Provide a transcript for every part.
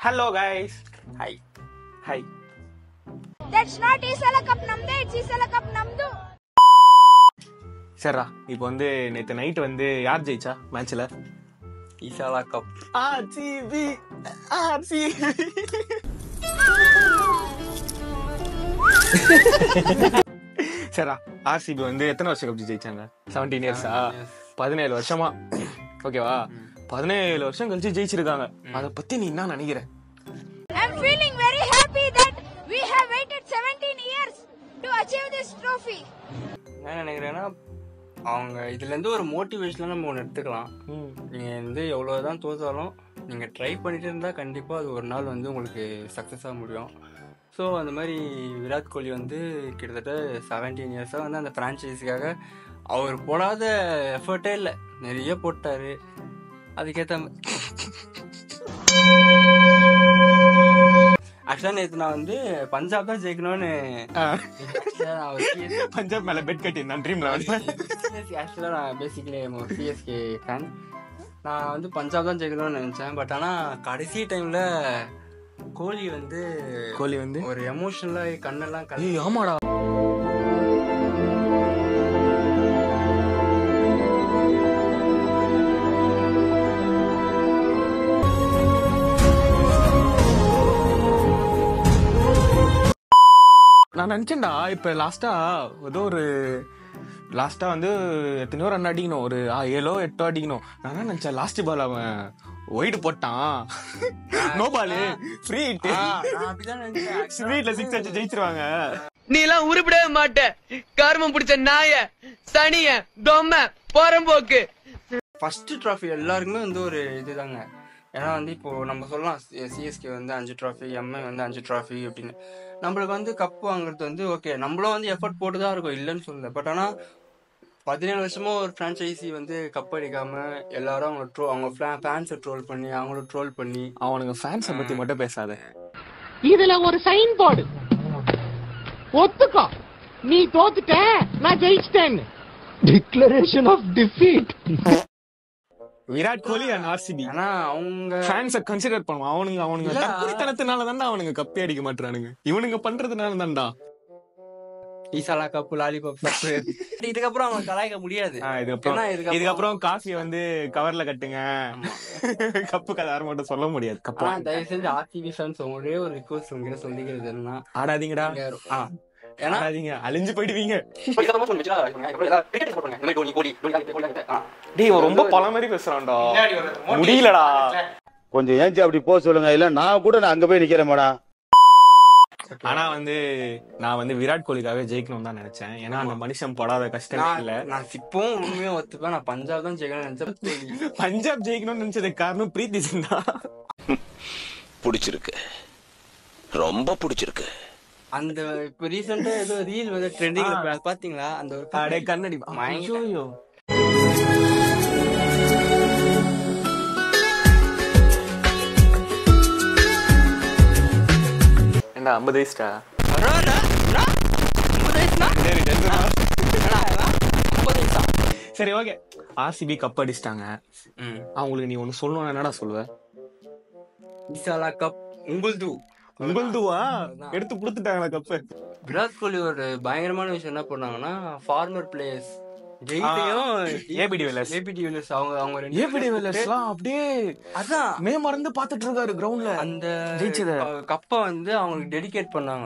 Hello guys. Hi. Hi. That's not Isala Cup namde, it's Isala Cup namdu. சரிடா, இப்போ வந்து நேற்று night வந்து யார் ஜெயிச்சா மேட்ச்ல? இசாலா கப். ஆர்சிபி. ஆர்சிபி. சரிடா, ஆர்சிபி வந்து எத்தனை வருஷம் கழிச்சு ஜெயிச்சாங்க? 17 இயர்ஸா? 17 வருஷமா. ஓகேவா? 17 வருஷம் கழிச்சு ஜெயிச்சிருக்காங்க. அதை பத்தி நீ என்ன நினைக்கிற? I'm feeling very happy that we have waited 17 years to achieve this trophy. என்ன நினைக்கிறேன்னா, அவங்க இதுலேருந்து ஒரு மோட்டிவேஷனாக நம்ம ஒன்று எடுத்துக்கலாம். நீங்கள் வந்து எவ்வளோதான் தோற்றாலும் நீங்கள் ட்ரை பண்ணிட்டு இருந்தால் கண்டிப்பாக அது ஒரு நாள் வந்து உங்களுக்கு சக்ஸஸாக முடியும். ஸோ அந்த மாதிரி விராட் கோலி வந்து கிட்டத்தட்ட 17 இயர்ஸாக வந்து அந்த ஃப்ரான்ச்சைஸிக்காக அவர் போடாத எஃபர்ட்டே இல்லை, நிறைய போட்டார். அதுக்கேற்ற ஆக்சுவலாக நேற்று நான் வந்து பஞ்சாப் தான் ஜெயிக்கணும்னு பஞ்சாப் மேல பெட் கட்டி ட்ரீம்ல ஆக்சுவலாக நான் பேசிக்கலி சிஎஸ்கே ஃபேன். நான் வந்து பஞ்சாப் தான் ஜெயிக்கணும்னு நினச்சேன். பட் ஆனால் கடைசி டைமில் கோலி வந்து ஒரு எமோஷனலாக கண்ணெல்லாம் ஆமாடா. நான் நினைச்சேன்டா இப்ப லாஸ்டா வந்து எத்தனையோ ரன் அடிக்கணும், ஒரு 7-8 அடிக்கணும். நான் நினைச்சேன் லாஸ்ட் பால் அவன் ஒயிட் போட்டான், நோ பால் ஃப்ரீ ஹிட், ஸ்வீட்ல 6 அடிச்சு ஜெயிச்சிருவாங்க. நீ எல்லாம் உருப்படவே மாட்ட, கர்மம் பிடிச்ச நாய, சனிய, தொம்ம, போறம்போக்கு. ஃபர்ஸ்ட் ட்ராஃபி எல்லாருக்குமே வந்து ஒரு இதுதாங்க. ஏன்னா வந்து இப்போ நம்ம சொல்லலாம் சிஎஸ்கே வந்து 5 ட்ராஃபி, எம்ஐ வந்து 5 ட்ராஃபி அப்படின்னு. நம்மளுக்கு வந்து கப் வாங்குறது வந்து ஓகே, நம்மளும் வந்து எஃபர்ட் போட்டு தான் இருக்கும், இல்லைன்னு சொல்லல. பட் ஆனால் 17 வருஷமா ஒரு ஃப்ரான்ச்சைசி வந்து கப் அடிக்காம எல்லாரும் அவங்க ஃபேன்ஸை ட்ரோல் பண்ணி அவங்கள ட்ரோல் பண்ணி. அவனுங்க ஃபேன்ஸை பத்தி மட்டும் பேசாத. இதுல ஒரு சைன் போர்டு ஒத்துக்கோ, நீ தோத்துட்ட நான் ஜெயிச்சிட்டேன். Declaration of defeat. Virat Kohli and RCB ஆனா அவங்க ஃபேன்ஸை கன்சிடர் பண்ணுவான். அவனுங்க தக்குறித்தனத்தினால தான்டா அவனுங்க கப்பே அடிக்க மாட்டானுங்க, இவனுங்க பண்றதுனால தான்டா. ஈசாலா கப்பு, லாலிபாப் கப்பு, இதுக்கப்புறம் அவங்க கலாய்க்க முடியாது. இதுக்கப்புறம் காஃபியை வந்து கவர்ல கட்டுங்க, கப்பு கதை மட்டும் சொல்ல முடியாது. கப்பா தயவு செஞ்சு ஆர்சிபி ஃபேன்ஸ் ஒரே ஒரு ரிக்வெஸ்ட் உங்ககிட்ட சொல்லிக்கிறது என்னன்னா, ஆடாதீங்கடா, அழிஞ்சு போயிடுவீங்க. ரொம்ப பல மாதிரி பேசுறான்டா, முடியலடா. கொஞ்சம் ஏஞ்சி அப்படி போக சொல்லுங்க, இல்ல நான் கூட அங்க போய் நிக்கிறேன் மேடம். ஆனா வந்து நான் வந்து விராட் கோலிக்காக ஜெயிக்கணும் தான் நினைச்சேன். ஏன்னா அந்த மனுஷன் படாத கஷ்டம் இல்ல. நான் இப்பவும் உண்மையா ஒத்துப்பேன், நான் பஞ்சாப் தான் ஜெயிக்கணும்னு நினைச்சேன். பஞ்சாப் ஜெயிக்கணும்னு நினைச்சதுக்கு காரணம் பிரீத்தி சிந்தா. பிடிச்சிருக்கு, ரொம்ப பிடிச்சிருக்கு. அந்த இப்ப ரீசெண்டா ஏதோ ரீல் வந்து ட்ரெண்டிங்ல பாத்தீங்களா? அந்த ஒரு கண்ணடி என்ன 50 வயசுடா? சரி ஓகே, ஆர்சிபி கப் அடிச்சிட்டாங்க. அவங்களுக்கு நீ ஒண்ணு சொல்லணும், என்னடா சொல்லுவ? இசாலா கப் உங்களுதுவா எடுத்து கொடுத்துட்டாங்களா கப்பு? விராட் கோலி ஒரு பயங்கரமான விஷயம் என்ன பண்ணாங்கன்னா, ஃபார்மர் பிளேயர்ஸ் ஏபிடி வில்லர்ஸ் அப்படியே அதான் மறந்து பாத்துட்டு இருக்காரு கிரவுண்ட்ல. அந்த ஜெயிச்சத கப்ப வந்து அவங்களுக்கு டெடிகேட் பண்ணாங்க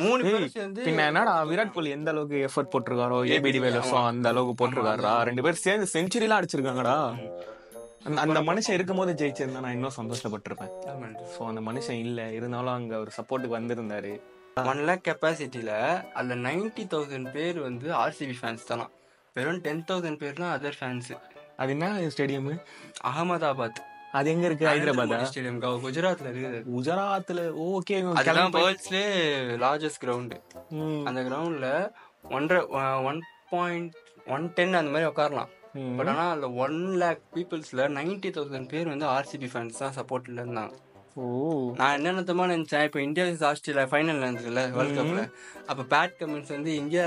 3 பேர் சேர்ந்து. பின்ன என்னடா விராட் கோலி எந்த அளவுக்கு எஃபர்ட் போட்டிருக்காரோ, ஏபிடி வில்லர்ஸும் அந்த அளவுக்கு போட்டிருக்காரா. 2 பேர் சேர்ந்து செஞ்சுரி எல்லாம் அடிச்சிருக்காங்கடா. அந்த மனுஷன் இருக்கும் போது ஜெயிச்சிருந்தா நான் இன்னும் சந்தோஷப்பட்டிருப்பேன். சோ அந்த மனுஷன் இல்ல, இருந்தாலும் அங்க ஒரு சப்போர்ட்டுக்கு வந்திருந்தாரு. 1 lakh கெப்பாசிட்டில அதுல 90,000 பேர் வந்து ஆர்சிபி ஃபேன்ஸ் தானா, வெறும் 10,000 பேர் தான் அதர் ஃபேன்ஸ். அது என்ன ஸ்டேடியம்? அகமதாபாத். அது எங்க இருக்கு? ஹைதராபாத் ஸ்டேடியம் குஜராத்ல இருக்குது. குஜராத்ல ஓகே, அதெல்லாம் வேர்ல்ட்ஸ்லயே லார்ஜஸ்ட் கிரவுண்ட். அந்த கிரவுண்ட்ல 1.110 அந்த மாதிரி உட்காரலாம். பட் ஆனா அதுல 1 lakh பீப்புள்ஸ்ல 90,000 பேர் வந்து ஆர்சிபி ஃபேன்ஸ் தான் சப்போர்ட்ல இருந்தாங்க. நான் என்னென்னமா நினைச்சேன், இப்ப இந்தியா ஆஸ்திரேலியா ஃபைனல் நடந்ததுல வேர்ல்ட் கப்ல, அப்ப பேட் கமின்ஸ் வந்து இந்தியா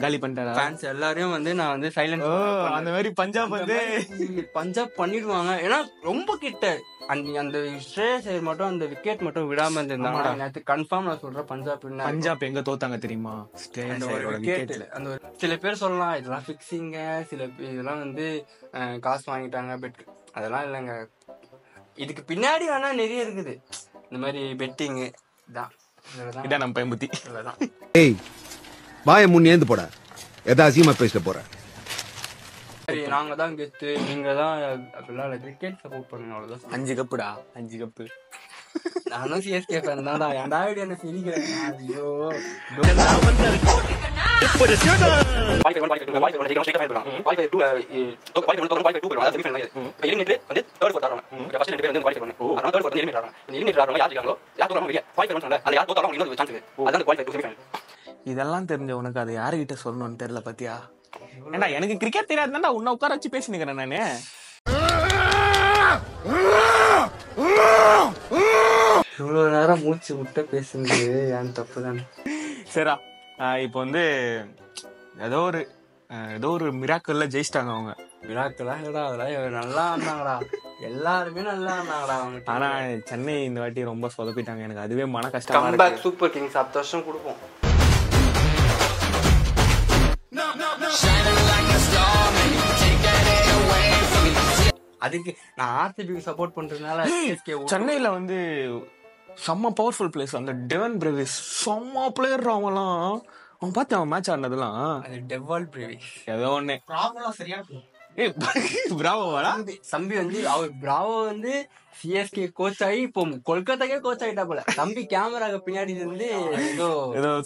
காலி பண்ணிட்டாரா? ஃபேன்ஸ் எல்லாரையும் வந்து நான் வந்து சைலண்ட் அந்த மாதிரி பஞ்சாப் வந்து பஞ்சாப் பண்ணிடுவாங்க. ஏன்னா ரொம்ப கிட்ட அந்த ஸ்ட்ரேஸ் மட்டும் அந்த விக்கெட் மட்டும் விடாம இருந்திருந்தாங்க. நேற்று கன்ஃபார்ம் நான் சொல்றேன் பஞ்சாப் எங்க தோத்தாங்க தெரியுமா? அந்த ஒரு விக்கெட். அந்த சில பேர் சொல்லலாம் இதெல்லாம் ஃபிக்ஸிங்க, சில இதெல்லாம் வந்து காசு வாங்கிட்டாங்க, பெட் அதெல்லாம் இல்லைங்க. இதுக்கு பின்னாடி வேணா நிறைய இருக்குது இந்த மாதிரி பெட்டிங்கு தான். இதான் நம்ம பையன் புத்தி. ஏய் வாய முன்னேந்து போட எதா அசியமா பேசிட்டு போற. சரி நாங்க தான் கெத்து, நீங்க தான் அப்படிலாம் இல்லை, கிரிக்கெட் சப்போர்ட் பண்ணுங்க அவ்வளவுதான். 5 கப்புடா 5 கப்பு. நானும் சிஎஸ்கே ஃபேன் தான்டா. ஏன்டா இப்படி என்ன சிரிக்கிறேன்? ஐயோ இதெல்லாம் தெரிஞ்ச உனக்கு அது யாருகிட்ட சொல்லணும்னு தெரியல பாத்தியா? ஏன்னா எனக்கு கிரிக்கெட் தெரியாதுன்னா உன்னை உட்கார வச்சு பேசினுக்கிறேன் நானு. இவ்வளவு நேரம் மூச்சு விட்டு பேசுறது ஏன் தப்பு தானே. சரிடா, இப்போ வந்து ஏதோ ஒரு மிராக்கல்ல ஜெயிச்சிட்டாங்க அவங்க. விழாக்கெல்லாம் இல்லடா, அதெல்லாம் நல்லா ஆனாங்கடா, எல்லாருமே நல்லா ஆனாங்கடா. ஆனா சென்னை இந்த வாட்டி ரொம்ப சொதப்பிட்டாங்க. எனக்கு அதுவே மன கஷ்டமா இருக்கு. சூப்பர் கிங்ஸ் 10 வருஷம் கொடுப்போம். அதுக்கு நான் ஆர்சிபிக்கு சப்போர்ட் பண்றதுனால சென்னையில வந்து செம்ம பவர்ஃபுல் பிளேஸ். அந்த டெவன் பிரேவிஸ் செம்ம பிளேயர். அவன் பார்த்து அவன் மேட்ச் ஆடினதுலாம் அது டெவால் பிரேவிஸ் ஏதோ ஒண்ணு சரியா. பிராவோவாடா தம்பி வந்து அவர் பிராவோ வந்து சிஎஸ்கே கோச் ஆகி இப்போ கொல்கத்தாக்கே கோச் ஆகிட்டா போல. தம்பி கேமராக்கு பின்னாடி இருந்து ஏதோ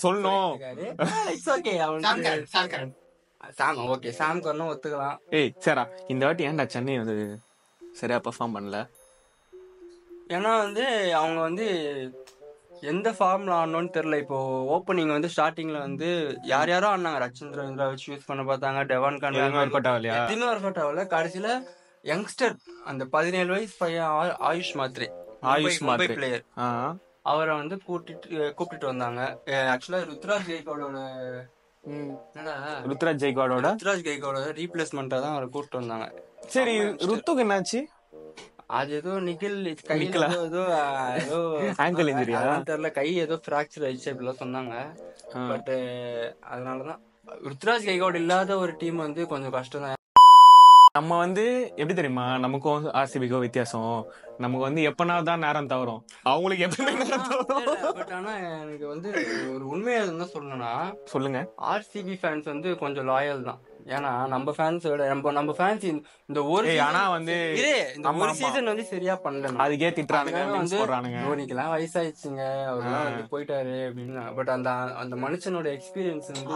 சொல்லணும். சாம் ஓகே, சாம் கர்னும் ஒத்துக்கலாம். சரிடா, இந்த வாட்டி ஏன்டா சென்னை வந்து சரியா பெர்ஃபார்ம் பண்ணல? ஏன்னா வந்து அவங்க வந்து எந்த ஃபார்ம்ல ஆடணும்னு தெரியல. இப்போ ஓப்பனிங் வந்து ஸ்டார்டிங்ல வந்து யாரோ ஆடினாங்க. ரச்சின் ரவீந்திரா வச்சு யூஸ் பண்ண பார்த்தாங்க, டெவான் கான் எதுவுமே ஒர்க் அவுட் ஆகல. கடைசியில யங்ஸ்டர் அந்த 17 வயசு பையன் ஆயுஷ் மாத்ரே பிளேயர், அவரை வந்து கூப்பிட்டு வந்தாங்க. ஆக்சுவலா ருத்ராஜ் கெய்க்வாடோட ரீப்ளேஸ்மெண்டா தான் அவரை கூப்பிட்டு வந்தாங்க. சரி, ருத்துக்கு என்னாச்சு? அது ஏதோ நிக்கில் ஏதோ ஆங்கிள் இன்ஜுரியா தெரியல, கை ஏதோ பிராக்சர் ஆயிடுச்சு அப்படிலாம் சொன்னாங்க. பட் அதனாலதான் ருத்ராஜ் கெய்க்வாட் இல்லாத ஒரு டீம் வந்து கொஞ்சம் கஷ்டம் தான். நம்ம வந்து எப்படி தெரியுமா, நமக்கும் ஆர்சிபிக்கோ வித்தியாசம். நமக்கு வந்து எப்பனாதான் நேரம் தவறும், அவங்களுக்கு எப்பவுமே நேரம் தவறும். பட் ஆனா எனக்கு வந்து ஒரு உண்மையா என்ன சொல்லணும்னா, சொல்லுங்க, ஆர்சிபி ஃபேன்ஸ் வந்து கொஞ்சம் லாயல் தான். ஏன்னா நம்ம ஃபேன்ஸ் விட நம்ம ஃபேன்ஸ் இந்த ஒரு ஆனா வந்து இந்த ஒரு சீசன் வந்து சரியா பண்ணல. அதுக்கே திட்டுறானுங்க வந்து தோனிக்கெல்லாம் வயசாயிடுச்சுங்க, அவர்லாம் வந்து போயிட்டாரு அப்படின்னு. பட் அந்த மனுஷனோட எக்ஸ்பீரியன்ஸ் வந்து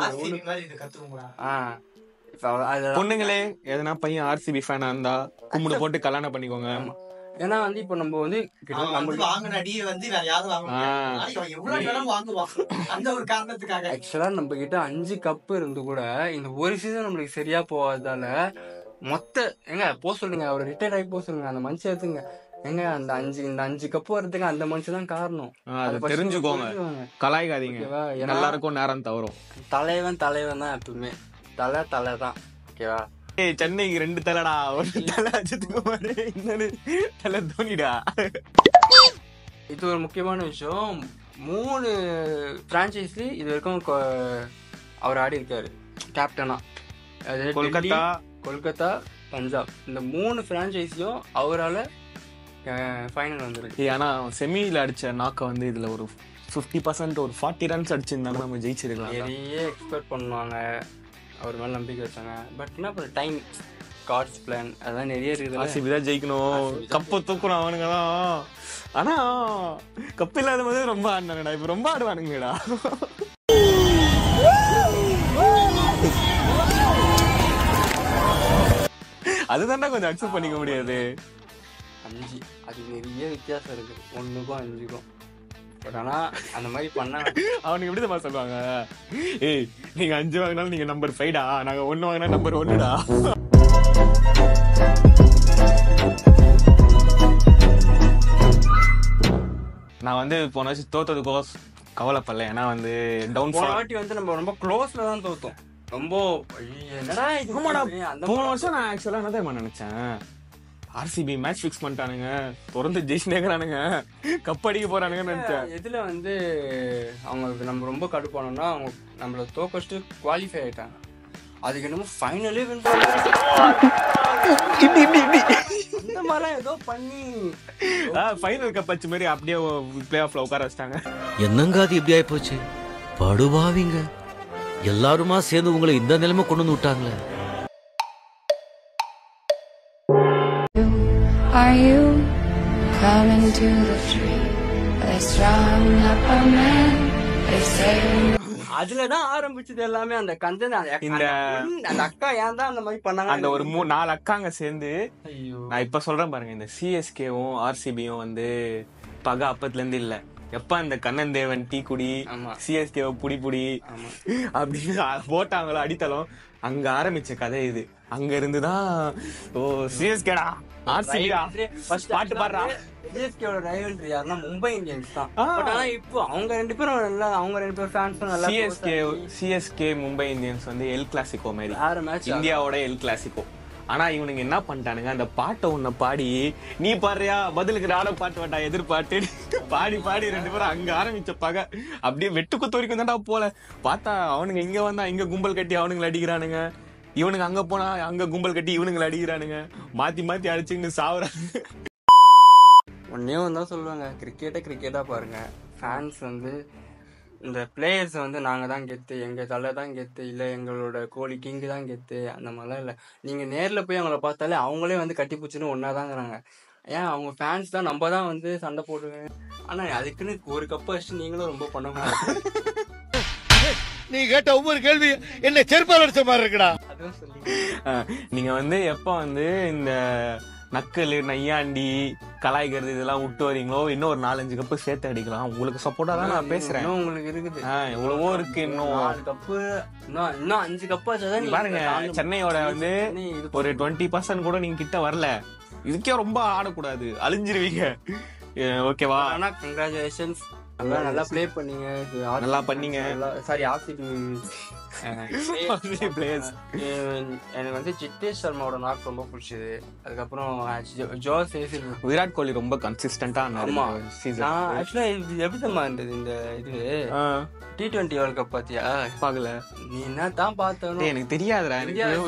பொண்ணுங்களே எதனா பையன் ஆர்சிபி ஃபேனா இருந்தா கும்பிடு போட்டு கல்யாணம் பண்ணிக்கோங்க. ஏன்னா வந்து இப்ப நம்ம வந்து ஆக்சுவலா நம்ம கிட்ட 5 கப்பு இருந்து கூட இந்த ஒரு சீசன் நம்மளுக்கு சரியா போகாதால எங்க போ சொல்லுங்க, அவர் ரிட்டையர் ஆகி போ சொல்லுங்க, அந்த மனுஷன் எடுத்துங்க. எங்க இந்த 5 கப்பு வர்றதுக்கு அந்த மனுஷன் தான் காரணம். தெரிஞ்சுக்கோங்க, கலாய்க்காதீங்க, எல்லாருக்கும் நேரம் தவறும். தலைவன் தான் எப்பவுமே தலை தான். ஓகேவா? சென்னைக்கு 2 தலைடா, ஒரு தலை அஜித் குமார், இன்னொரு தலை தோனிடா. இது ஒரு முக்கியமான விஷயம். 3 பிரான்ச்சைஸ்ல இது வரைக்கும் அவர் ஆடி இருக்காரு கேப்டனா. கொல்கத்தா, பஞ்சாப், இந்த 3 பிரான்ச்சைஸியும் அவரால் ஃபைனல் வந்துருக்கு. ஆனா செமியில அடிச்ச நாக்க வந்து இதுல ஒரு 50% ஒரு 40 ரன்ஸ் அடிச்சிருந்தாங்க, நம்ம ஜெயிச்சிருக்கலாம். நிறைய எக்ஸ்பெக்ட் பண்ணுவாங்க, அவர் மேல நம்பிக்கை வச்சாங்க. பட் என்ன பண்ண, டைம், கார்ட்ஸ் பிளான் அதெல்லாம் நிறைய இருக்குது. ஆர்சிபி தான் ஜெயிக்கணும், கப்பை தூக்கணும் அவனுங்க தான். ஆனா கப்பு இல்லாத போது ரொம்ப ஆடினாங்கடா, இப்ப ரொம்ப ஆடுவானுங்கடா. அதுதான்டா கொஞ்சம் அக்செப்ட் பண்ணிக்க முடியாது. 5 அது நிறைய வித்தியாசம் இருக்கு, 1க்கும் 5க்கும். பட் ஆனா அந்த மாதிரி பண்ண அவனுக்கு எப்படி தான் சொல்லுவாங்க, ஏய் நீங்க 5 வாங்கினாலும் நீங்க நம்பர் 5டா, நாங்க 1 வாங்கினா நம்பர் 1டா. நான் வந்து போன வருஷம் தோத்ததுக்கோ கவலைப்படல. ஏன்னா வந்து போன வாட்டி வந்து நம்ம ரொம்ப க்ளோஸ்ல தான் தோத்தோம். ரொம்ப என்னடா இது ஆமாடா அந்த போன வருஷம் நான் ஆக்சுவலா என்ன தெரியுமா நினைச்சேன், ஆர்சிபி மேட்ச் ஃபிக்ஸ் பண்ணிட்டானுங்க, தொடர்ந்து ஜெயிச்சுனேங்கிறானுங்க, கப் அடிக்க போறானுங்கன்னு நினைச்சேன். இதுல வந்து அவங்க நம்ம ரொம்ப கடுப்பானோம்னா அவங்க நம்மள தோக்கடிச்சுட்டு குவாலிஃபை ஆயிட்டாங்க. அதுக்கு என்னமோ ஃபைனலே வின் இந்த மாதிரிலாம் ஏதோ பண்ணி ஃபைனல் கப் அடிச்ச மாதிரி அப்படியே பிளே ஆஃப்ல உட்கார வச்சிட்டாங்க. என்னங்க அது இப்படி ஆயி போச்சு? படுபாவிங்க எல்லாருமா சேர்ந்து உங்களை இந்த நிலைமை கொண்டு வந்து விட்டாங்களே. Are you coming to the tree? They strung up a man. They say. அதுலதான் ஆரம்பிச்சது எல்லாமே. அந்த கந்தன் அந்த அக்கா ஏன் தான் அந்த மாதிரி பண்ணாங்க? அந்த ஒரு 4 அக்காங்க சேர்ந்து, நான் இப்ப சொல்றேன் பாருங்க, இந்த சிஎஸ்கேவும் ஆர்சிபியும் வந்து பகை அப்பத்துல இருந்து இல்ல. எப்ப அந்த கண்ணன் தேவன் டீ குடி சிஎஸ்கேவை புடி அப்படின்னு போட்டாங்களோ அடித்தளம், அங்க ஆரம்பிச்ச கதை இது. அங்க இருந்துதான் ஓ சிஎஸ்கேடா ஆர்சிபிடா பாட்டு பாடுறா. சிஎஸ்கேவோட ரைவல்ரி யாருன்னா மும்பை இந்தியன்ஸ் தான். பட் ஆனா இப்போ அவங்க ரெண்டு பேரும் நல்லா, அவங்க ரெண்டு பேரும் ஃபேன்ஸும் நல்லா. சிஎஸ்கே மும்பை இந்தியன்ஸ் வந்து எல் கிளாசிக்கோ மாதிரி, வேற மேட்ச், இந்தியாவோட எல் கிளாசிக்கோ. ஆனா இவனுங்க என்ன பண்ணிட்டானுங்க, அந்த பாட்டை ஒன்ன பாடி நீ பாடுறியா பதிலுக்கு நானும் பாட்டு வேண்டா எதிர்பார்த்து பாடி 2 பேரும் அங்க ஆரம்பிச்சப்பாங்க. அப்படியே வெட்டுக்குத்து வரைக்கும் தான்டா போல. பார்த்தா அவனுங்க இங்க வந்தா இங்க கும்பல் கட்டி அவனுங்களை அடிக்கிறானுங்க, இவனுங்க அங்க போனா அங்க கும்பல் கட்டி இவனுங்களை அடிக்கிறானுங்க, மாத்தி அடிச்சுன்னு சாவுறாங்க. ஒன்னே தான் சொல்லுவாங்க, கிரிக்கெட்டா பாருங்க. ஃபேன்ஸ் வந்து இந்த பிளேயர்ஸ் வந்து நாங்க தான் கெத்து, எங்க தலை தான் கெத்து, இல்ல எங்களோட கோலி கிங்கு தான் கெத்து, அந்த மாதிரிலாம் இல்ல. நீங்க நேர்ல போய் அவங்கள பார்த்தாலே அவங்களே வந்து கட்டி பூச்சின்னு ஒன்னாதாங்கிறாங்க. ஏன் அவங்க ஃபேன்ஸ் தான், நம்ம தான் வந்து சண்டை போடுவேன். ஆனா அதுக்குன்னு ஒரு கப் வச்சு நீங்களும் ரொம்ப பண்ண முடியாது. நீ கேட்ட ஒவ்வொரு கேள்வி என்ன செருப்பால் அடிச்ச மாதிரி இருக்குடா. அதுவும் சொல்லி நீங்க வந்து எப்ப வந்து இந்த நக்கல் நையாண்டி கலாய்க்கிறது இதெல்லாம் விட்டு வரீங்களோ, இன்னும் ஒரு 4-5 கப்பு சேர்த்து அடிக்கலாம். உங்களுக்கு சப்போர்ட்டா தான் நான் பேசுறேன். உங்களுக்கு இருக்குது எவ்வளவோ இருக்கு, இன்னும் 4 கப்பு, இன்னும் 5 கப்பு வச்சாதான் பாருங்க. சென்னையோட வந்து ஒரு 20% கூட நீங்க கிட்ட வரல. இதுக்கே ரொம்ப ஆடக்கூடாது, அழிஞ்சிருவீங்க. ஓகேவா? ஆனா கங்க்ராச்சுலேஷன்ஸ், நல்லா ப்ளே பண்ணீங்க, நல்லா பண்ணீங்க. Sorry RCB players. எனக்கு வந்து ஜித்தேஷ் சர்மாவோட நாக் ரொம்ப பிடிச்சது. அதுக்கப்புறம் ஜோஸ் ஏசில், விராட் கோலி ரொம்ப கன்சிஸ்டன்டா. ஆக்சுவலா எப்படி தான் இருந்தது இந்த இது T20 வேர்ல்ட் கப் பாத்தியா? பாக்கல. நீ என்ன தான் பார்த்தோம்? எனக்கு தெரியாதுடா,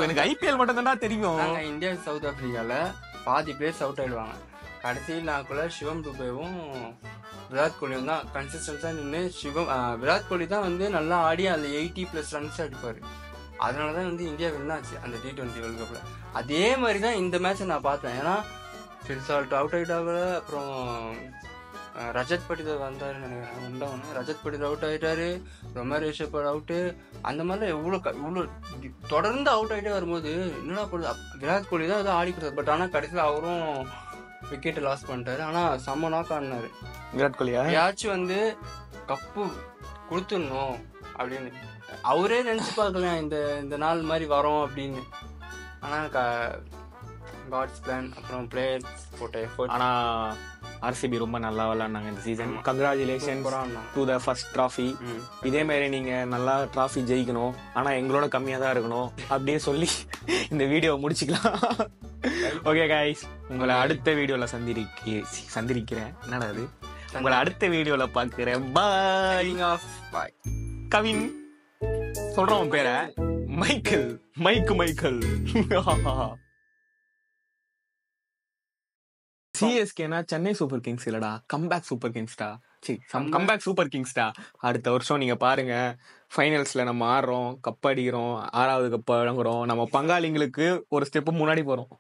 எனக்கு ஐபிஎல் மட்டும் தான் தெரியும். இந்தியா சவுத் ஆப்பிரிக்கால பாதி பிளேயர்ஸ் அவுட் ஆயிடுவாங்க. கடைசியில் நாக்குள்ள சிவம் துபேவும் விராட் கோலியும் தான் கன்சிஸ்டன்ஸா நின்று. விராட் கோலி தான் வந்து நல்லா ஆடி அந்த 80+ ரன்ஸ் அடிப்பாரு. அதனாலதான் வந்து இந்தியா வின் ஆச்சு அந்த T20 வேர்ல்ட் கப்ல. அதே மாதிரி தான் இந்த மேட்சை நான் பார்த்தேன். ஏன்னா ஃபில்சால்ட் அவுட் ஆயிட்டாங்க, அப்புறம் ரஜத் பட்டிதார் வந்தாருன்னு நினைக்கிறேன். ரஜத் பட்டிதார் அவுட் ஆயிட்டாரு, ரொமர் ரிஷபர் அவுட்டு. அந்த மாதிரிலாம் இவ்வளோ தொடர்ந்து அவுட் ஆகிட்டே வரும்போது என்னடா போடுது. விராட் கோலி தான் ஏதோ ஆடி கொடுத்தாரு. பட் ஆனால் கடைசியில் அவரும் விக்கெட் லாஸ் பண்ணிட்டாரு. ஆனால் செம்ம நாக் ஆடினாரு விராட் கோலியா. யாச்சும் வந்து கப்பு கொடுத்துடணும் அப்படின்னு அவரே நினைச்சு பார்க்கலாம், இந்த நாள் மாதிரி வரோம் அப்படின்னு. ஆனால் காட்ஸ் பிளான், அப்புறம் பிளேயர்ஸ் போட்ட எஃபோர்ட். ஆனால் ஆர்சிபி ரொம்ப நல்லா விளையாடுனாங்க இந்த season. Congratulation to the first trophy. இதே மாதிரி நீங்க நல்லா ட்ராஃபி ஜெயிக்கணும், ஆனா எங்களோட கம்மியா தான் இருக்கணும் அப்படியே சொல்லி இந்த வீடியோ முடிச்சுக்கலாம். ஓகே கைஸ், உங்களை அடுத்த வீடியோல சந்திரிக்கிறேன். என்னடா அது? உங்களை அடுத்த வீடியோல பாக்குறேன். பாய். கவின் சொல்றோம் பேரை, மைக்கேல். சிஎஸ்கேனா சென்னை சூப்பர் கிங்ஸ் இல்லடா, கம்பேக் சூப்பர் கிங்ஸ்டா. கம்பேக் சூப்பர் கிங்ஸ்டா. அடுத்த வருஷம் நீங்க பாருங்க, ஃபைனல்ஸ்ல நம்ம ஆடுறோம், கப் அடிக்கிறோம், 6வது கப் வழங்குறோம், நம்ம பங்காளிங்களுக்கு ஒரு ஸ்டெப் முன்னாடி போறோம்.